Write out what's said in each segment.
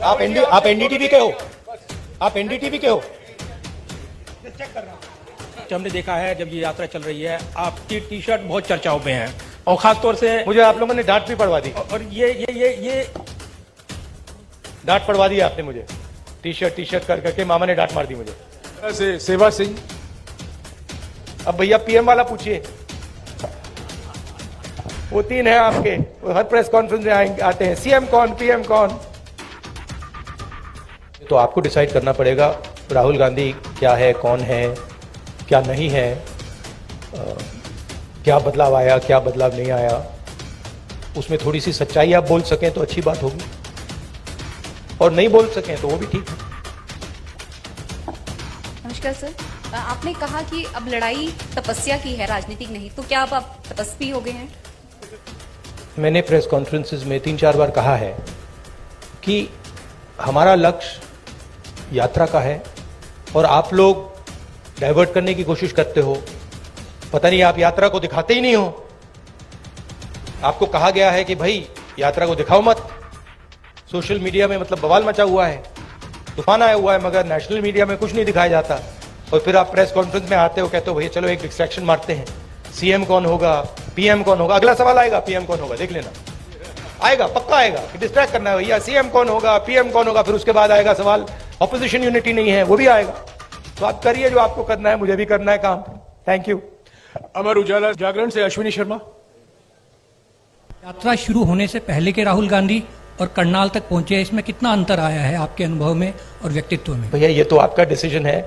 आप एनडीटीवी के हो, आप एनडीटीवी के हो। हमने देखा है जब ये यात्रा चल रही है आपकी टी शर्ट बहुत चर्चाओं में है और खासतौर से मुझे आप लोगों ने डांट भी पड़वा दी, और ये डांट पड़वा दी आपने मुझे। टी शर्ट कर करके मामा ने डांट मार दी मुझे। सेवा सिंह। अब भैया पीएम वाला पूछिए, वो तीन है आपके, वो हर प्रेस कॉन्फ्रेंस में आते हैं, सीएम कौन पीएम कौन। तो आपको डिसाइड करना पड़ेगा राहुल गांधी क्या है, कौन है, क्या नहीं है, क्या बदलाव आया, क्या बदलाव नहीं आया। उसमें थोड़ी सी सच्चाई आप बोल सकें तो अच्छी बात होगी, और नहीं बोल सकें तो वो भी ठीक है। नमस्कार सर, आपने कहा कि अब लड़ाई तपस्या की है, राजनीतिक नहीं, तो क्या अब आप तपस्वी हो गए हैं? मैंने प्रेस कॉन्फ्रेंसेस में 3-4 बार कहा है कि हमारा लक्ष्य यात्रा का है और आप लोग डाइवर्ट करने की कोशिश करते हो। पता नहीं आप यात्रा को दिखाते ही नहीं हो। आपको कहा गया है कि भाई यात्रा को दिखाओ मत। सोशल मीडिया में मतलब बवाल मचा हुआ है, तूफान आया हुआ है, मगर नेशनल मीडिया में कुछ नहीं दिखाया जाता। और फिर आप प्रेस कॉन्फ्रेंस में आते हो, कहते हो भैया चलो एक डिस्ट्रैक्शन मारते हैं, सीएम कौन होगा, पीएम कौन होगा। अगला सवाल आएगा पीएम कौन होगा, देख लेना, आएगा, पक्का आएगा कि डिस्ट्रैक्ट करना है भैया, सीएम कौन होगा, पीएम कौन होगा। फिर उसके बाद आएगा सवाल ऑपोजिशन यूनिटी नहीं है, वो भी आएगा। तो आप करिए जो आपको करना है, मुझे भी करना है काम। Thank you. अमर उजाला जागरण से अश्विनी शर्मा। यात्रा शुरू होने से पहले के राहुल गांधी और करनाल तक पहुंचे, इसमें कितना अंतर आया है आपके अनुभव में और व्यक्तित्व में? भैया ये तो आपका डिसीजन है,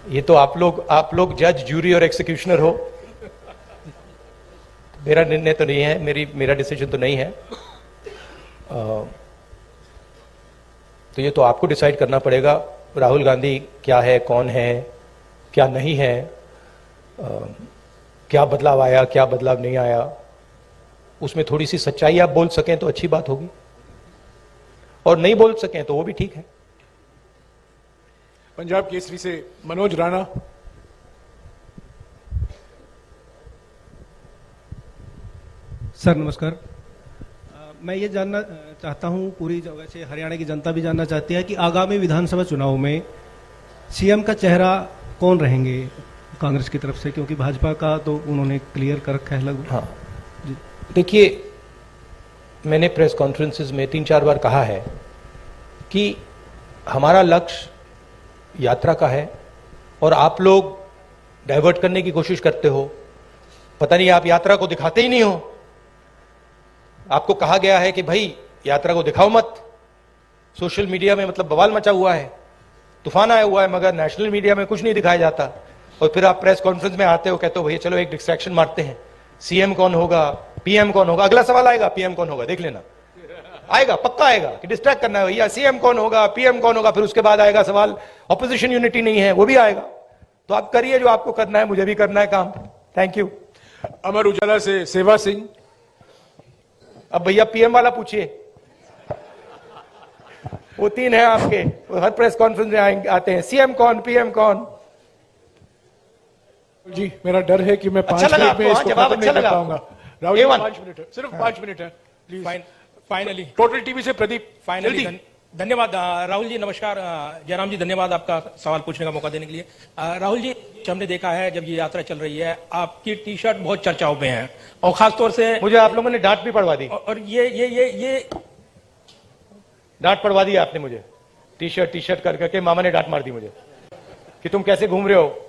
ये तो आप लोग जज, जूरी और एक्सिक्यूशनर हो। मेरा निर्णय तो नहीं है, मेरा डिसीजन तो नहीं है। तो ये तो आपको डिसाइड करना पड़ेगा राहुल गांधी क्या है, कौन है, क्या नहीं है, क्या बदलाव आया, क्या बदलाव नहीं आया। उसमें थोड़ी सी सच्चाई आप बोल सकें तो अच्छी बात होगी, और नहीं बोल सकें तो वो भी ठीक है। पंजाब केसरी से मनोज राणा। सर नमस्कार, मैं ये जानना चाहता हूँ, पूरी जगह से हरियाणा की जनता भी जानना चाहती है कि आगामी विधानसभा चुनाव में सीएम का चेहरा कौन रहेंगे कांग्रेस की तरफ से, क्योंकि भाजपा का तो उन्होंने क्लियर कर रखा है लगभग। हाँ देखिए, मैंने प्रेस कॉन्फ्रेंसेस में 3-4 बार कहा है कि हमारा लक्ष्य यात्रा का है और आप लोग डाइवर्ट करने की कोशिश करते हो। पता नहीं आप यात्रा को दिखाते ही नहीं हो। आपको कहा गया है कि भाई यात्रा को दिखाओ मत। सोशल मीडिया में मतलब बवाल मचा हुआ है, तूफान आया हुआ है, मगर नेशनल मीडिया में कुछ नहीं दिखाया जाता। और फिर आप प्रेस कॉन्फ्रेंस में आते हो, कहते हो भैया चलो एक डिस्ट्रैक्शन मारते हैं, सीएम कौन होगा, पीएम कौन होगा। अगला सवाल आएगा पीएम कौन होगा, देख लेना, आएगा, पक्का आएगा कि डिस्ट्रैक्ट करना है भैया, सीएम कौन होगा, पीएम कौन होगा। फिर उसके बाद आएगा सवाल ऑपोजिशन यूनिटी नहीं है, वो भी आएगा। तो आप करिए जो आपको करना है, मुझे भी करना है काम। Thank you. अमर उजाला से सेवा सिंह। अब भैया पीएम वाला पूछिए, वो तीन है आपके, वो हर प्रेस कॉन्फ्रेंस में आते हैं, सीएम कौन पीएम कौन। जी मेरा डर है कि मैं 5 अच्छा लगा मिनट में आपको? इसको जवाब खत्म अच्छा नहीं कर लगा पाऊंगा। आपको? राहुल जी A1 5 मिनट है, सिर्फ 5 मिनट है प्लीज। फाइनली टोटल टीवी से प्रदीप। फाइनली धन्यवाद राहुल जी। नमस्कार जयराम जी, धन्यवाद आपका सवाल पूछने का मौका देने के लिए। राहुल जी, हमने देखा है जब ये यात्रा चल रही है आपकी टी शर्ट बहुत चर्चाओं में है और खासतौर से मुझे आप लोगों ने डांट भी पड़वा दी, और ये डांट पड़वा दी आपने मुझे। टी शर्ट कर करके मामा ने डांट मार दी मुझे कि तुम कैसे घूम रहे हो।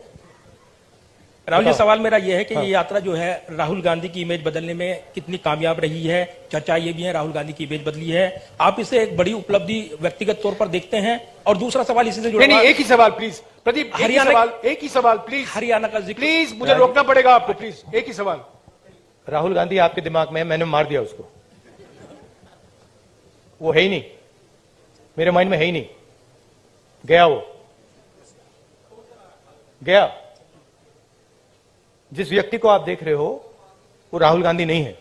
राहुल जी, सवाल मेरा यह है कि हाँ। ये यात्रा जो है राहुल गांधी की इमेज बदलने में कितनी कामयाब रही है? चर्चा ये भी है राहुल गांधी की इमेज बदली है, आप इसे एक बड़ी उपलब्धि व्यक्तिगत तौर पर देखते हैं? और दूसरा सवाल इसी से जुड़ा नहीं, एक ही सवाल प्लीज प्रदीप, एक ही सवाल प्लीज। हरियाणा का जिक्र, प्लीज मुझे रोकना पड़ेगा आपको, प्लीज एक ही सवाल। राहुल गांधी आपके दिमाग में है, मैंने मार दिया उसको, वो है ही नहीं, मेरे माइंड में है ही नहीं, गया, वो गया। जिस व्यक्ति को आप देख रहे हो वो राहुल गांधी नहीं है,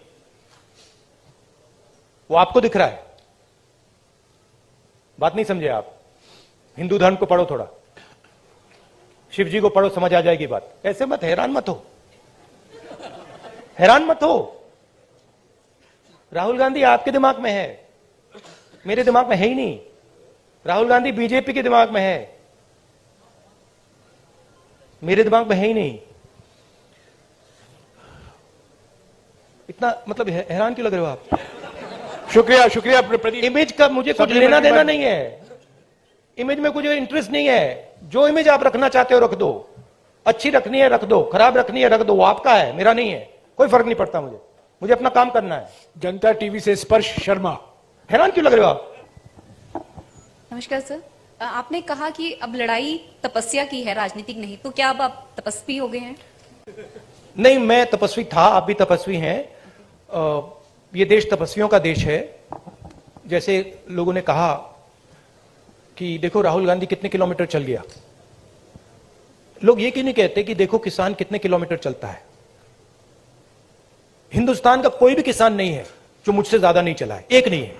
वो आपको दिख रहा है। बात नहीं समझे आप? हिंदू धर्म को पढ़ो थोड़ा, शिव जी को पढ़ो, समझ आ जाएगी बात। ऐसे मत, हैरान मत हो, हैरान मत हो। राहुल गांधी आपके दिमाग में है, मेरे दिमाग में है ही नहीं। राहुल गांधी बीजेपी के दिमाग में है, मेरे दिमाग में है ही नहीं। इतना मतलब हैरान क्यों लग रहे हो आप? शुक्रिया शुक्रिया प्रदीप। इमेज का मुझे कुछ Supplementary लेना देना बात- नहीं है, इमेज में कुछ इंटरेस्ट नहीं है। जो इमेज आप रखना चाहते हो रख दो, अच्छी रखनी है रख दो, खराब रखनी है रख दो, वो आपका है, मेरा नहीं है, कोई फर्क नहीं पड़ता मुझे। मुझे अपना काम करना है। जनता टीवी से स्पर्श शर्मा। हैरान क्यों लग रहे हो आप? नमस्कार सर। आपने कहा कि अब लड़ाई तपस्या की है, राजनीतिक नहीं, तो क्या अब आप तपस्वी हो गए हैं? नहीं, मैं तपस्वी था, आप भी तपस्वी हैं। ये देश तपस्वियों का देश है। जैसे लोगों ने कहा कि देखो राहुल गांधी कितने किलोमीटर चल गया, लोग ये क्यों नहीं कहते कि देखो किसान कितने किलोमीटर चलता है? हिंदुस्तान का कोई भी किसान नहीं है जो मुझसे ज्यादा नहीं चला है, एक नहीं है।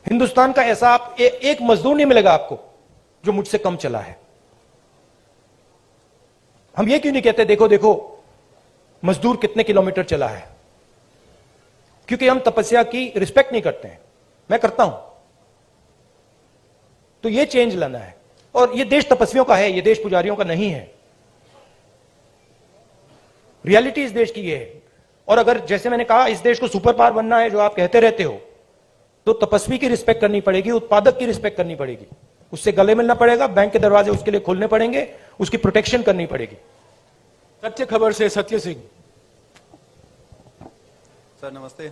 हिंदुस्तान का ऐसा आप एक मजदूर नहीं मिलेगा आपको जो मुझसे कम चला है। हम ये क्यों नहीं कहते देखो देखो मजदूर कितने किलोमीटर चला है? क्योंकि हम तपस्या की रिस्पेक्ट नहीं करते हैं। मैं करता हूं। तो ये चेंज लाना है। और ये देश तपस्वियों का है, ये देश पुजारियों का नहीं है। रियलिटी इस देश की ये है। और अगर जैसे मैंने कहा इस देश को सुपर पावर बनना है, जो आप कहते रहते हो, तो तपस्वी की रिस्पेक्ट करनी पड़ेगी, उत्पादक की रिस्पेक्ट करनी पड़ेगी, उससे गले मिलना पड़ेगा, बैंक के दरवाजे उसके लिए खोलने पड़ेंगे, उसकी प्रोटेक्शन करनी पड़ेगी। सत्य खबर से सत्य सिंह। सर नमस्ते।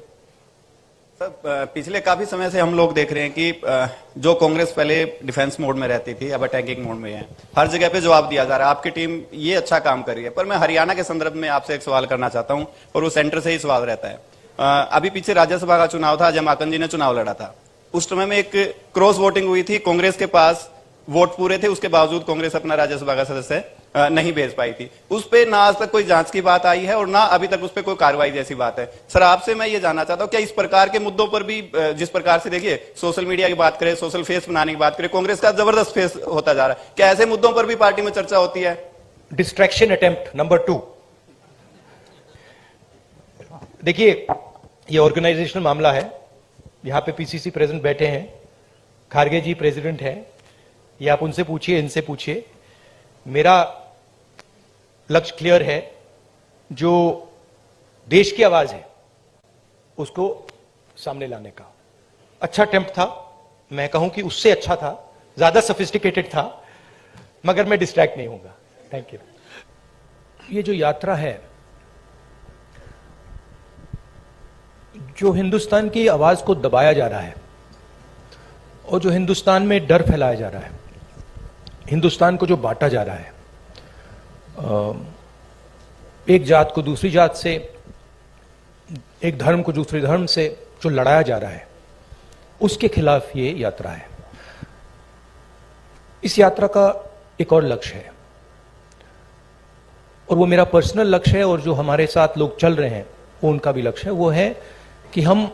सर पिछले काफी समय से हम लोग देख रहे हैं कि जो कांग्रेस पहले डिफेंस मोड में रहती थी अब अटैकिंग मोड में है। हर जगह पे जवाब दिया जा रहा है, आपकी टीम ये अच्छा काम कर रही है। पर मैं हरियाणा के संदर्भ में आपसे एक सवाल करना चाहता हूं और वो सेंटर से ही सवाल रहता है। अभी पीछे राज्यसभा का चुनाव था, अजय माकन जी ने चुनाव लड़ा था। उस समय में एक क्रॉस वोटिंग हुई थी, कांग्रेस के पास वोट पूरे थे, उसके बावजूद कांग्रेस अपना राज्यसभा का सदस्य नहीं भेज पाई थी। उस पे ना आज तक कोई जांच की बात आई है और ना अभी तक उस पे कोई कार्रवाई जैसी बात है। सर आपसे मैं ये जानना चाहता हूं क्या इस प्रकार के मुद्दों पर भी, जिस प्रकार से देखिए सोशल मीडिया की बात करें, सोशल फेस बनाने की बात करें, कांग्रेस का जबरदस्त फेस होता जा रहा है, क्या ऐसे मुद्दों पर भी पार्टी में चर्चा होती है? Distraction attempt number 2। देखिए ये ऑर्गेनाइजेशनल मामला है। यहां पे पीसीसी प्रेसिडेंट बैठे हैं, खारगे जी प्रेसिडेंट हैं, ये आप उनसे पूछिए, इनसे पूछिए। मेरा लक्ष्य क्लियर है, जो देश की आवाज है उसको सामने लाने का। अच्छा अटेम्प्ट था, मैं कहूं कि उससे अच्छा था, ज्यादा सोफिस्टिकेटेड था, मगर मैं डिस्ट्रैक्ट नहीं होऊंगा। Thank you. ये जो यात्रा है, जो हिंदुस्तान की आवाज को दबाया जा रहा है और जो हिंदुस्तान में डर फैलाया जा रहा है, हिंदुस्तान को जो बांटा जा रहा है, एक जात को दूसरी जात से, एक धर्म को दूसरे धर्म से जो लड़ाया जा रहा है, उसके खिलाफ ये यात्रा है। इस यात्रा का एक और लक्ष्य है और वो मेरा पर्सनल लक्ष्य है, और जो हमारे साथ लोग चल रहे हैं वो उनका भी लक्ष्य है। वो है कि हम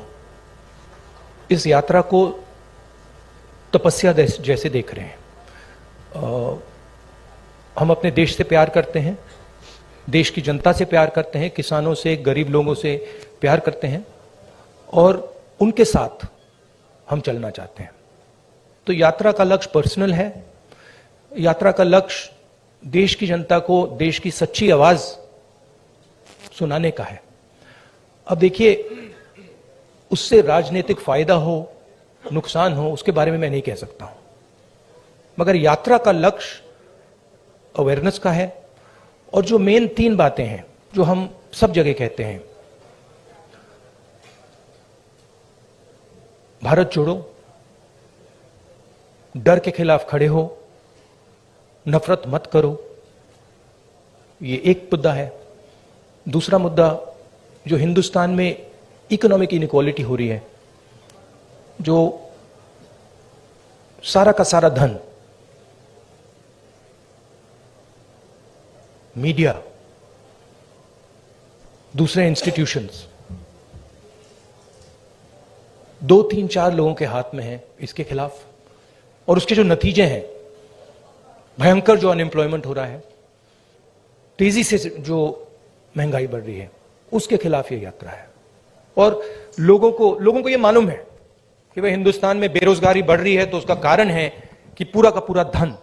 इस यात्रा को तपस्या जैसे देख रहे हैं। हम अपने देश से प्यार करते हैं, देश की जनता से प्यार करते हैं, किसानों से, गरीब लोगों से प्यार करते हैं और उनके साथ हम चलना चाहते हैं। तो यात्रा का लक्ष्य पर्सनल है। यात्रा का लक्ष्य देश की जनता को देश की सच्ची आवाज सुनाने का है। अब देखिए, उससे राजनीतिक फायदा हो, नुकसान हो, उसके बारे में मैं नहीं कह सकता हूं, मगर यात्रा का लक्ष्य अवेयरनेस का है। और जो मेन 3 बातें हैं जो हम सब जगह कहते हैं, भारत जोड़ो, डर के खिलाफ खड़े हो, नफरत मत करो, ये एक मुद्दा है। दूसरा मुद्दा, जो हिंदुस्तान में इकोनॉमिक इनइक्वालिटी हो रही है, जो सारा का सारा धन मीडिया, दूसरे इंस्टीट्यूशंस, 2, 3, 4 लोगों के हाथ में है, इसके खिलाफ। और उसके जो नतीजे हैं, भयंकर जो अनएम्प्लॉयमेंट हो रहा है, तेजी से जो महंगाई बढ़ रही है, उसके खिलाफ ये यात्रा है। और लोगों को ये मालूम है कि भाई हिंदुस्तान में बेरोजगारी बढ़ रही है तो उसका कारण है कि पूरा का पूरा धन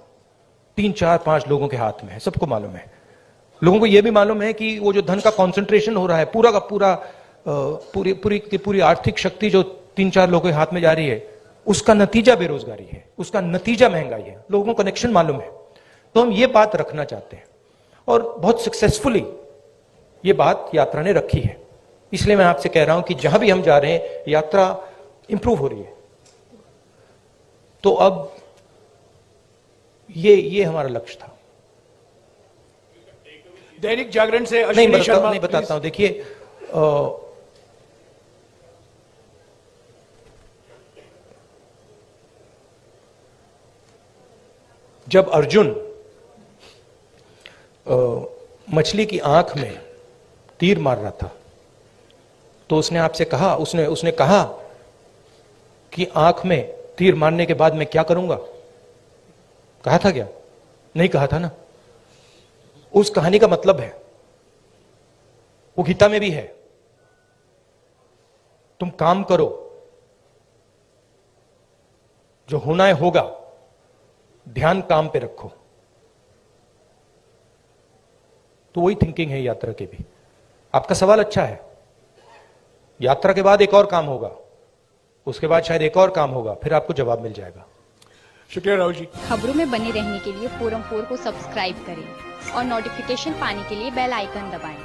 3, 4, 5 लोगों के हाथ में है, सबको मालूम है। लोगों को यह भी मालूम है कि वो जो धन का कॉन्सेंट्रेशन हो रहा है, पूरा का पूरा पूरी पूरी की पूरी आर्थिक शक्ति जो 3-4 लोगों के हाथ में जा रही है, उसका नतीजा बेरोजगारी है, उसका नतीजा महंगाई है। लोगों को कनेक्शन मालूम है। तो हम ये बात रखना चाहते हैं और बहुत सक्सेसफुली ये बात यात्रा ने रखी है। इसलिए मैं आपसे कह रहा हूं कि जहां भी हम जा रहे हैं यात्रा इंप्रूव हो रही है। तो अब ये हमारा लक्ष्य था। दैनिक जागरण से अश्विनी शर्मा, नहीं बताता हूं। देखिए, जब अर्जुन मछली की आंख में तीर मार रहा था तो उसने आपसे कहा, उसने कहा कि आंख में तीर मारने के बाद मैं क्या करूंगा? कहा था क्या? नहीं कहा था ना। उस कहानी का मतलब है, वो गीता में भी है, तुम काम करो, जो होना है होगा, ध्यान काम पे रखो। तो वही थिंकिंग है यात्रा की भी। आपका सवाल अच्छा है। यात्रा के बाद एक और काम होगा, उसके बाद शायद एक और काम होगा, फिर आपको जवाब मिल जाएगा। शुक्रिया राहुल जी। खबरों में बने रहने के लिए फोरम 4 को सब्सक्राइब करें और नोटिफिकेशन पाने के लिए बेल आइकन दबाएं।